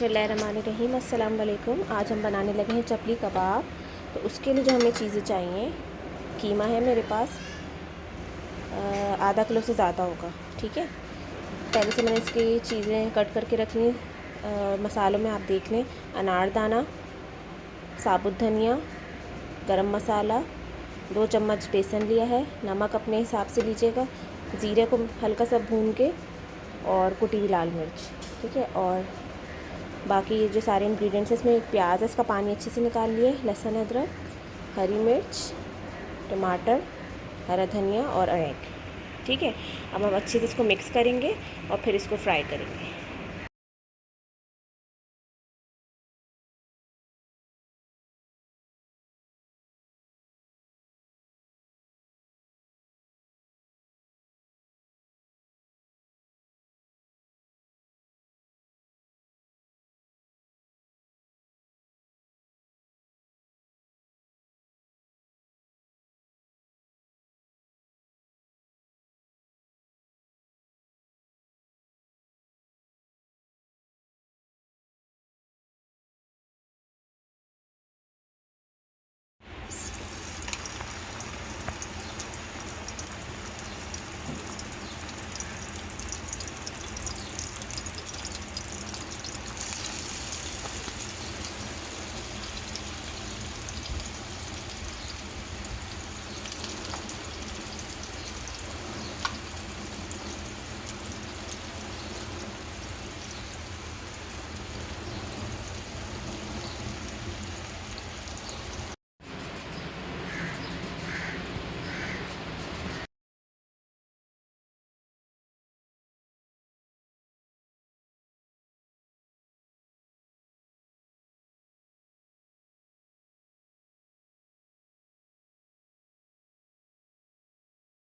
बिस्मिल्लाहिर्रहमानिर्रहीम। अस्सलाम वालेकुम। आज हम बनाने लगे हैं चपली कबाब। तो उसके लिए जो हमें चीज़ें चाहिए, कीमा है मेरे पास आधा किलो से ज़्यादा होगा। ठीक है, पहले से मैंने इसकी चीज़ें कट करके रख ली। मसालों में आप देख लें, अनारदाना, साबुत धनिया, गरम मसाला, 2 चम्मच बेसन लिया है, नमक अपने हिसाब से लीजिएगा, ज़ीरे को हल्का सा भून के और कुटी हुई लाल मिर्च। ठीक है, और बाकी ये जो सारे इंग्रेडिएंट्स हैं, इसमें एक प्याज है, इसका पानी अच्छे से निकाल लिए, लहसुन, अदरक, हरी मिर्च, टमाटर, हरा धनिया और एग। ठीक है, अब हम अच्छे से इसको मिक्स करेंगे और फिर इसको फ्राई करेंगे।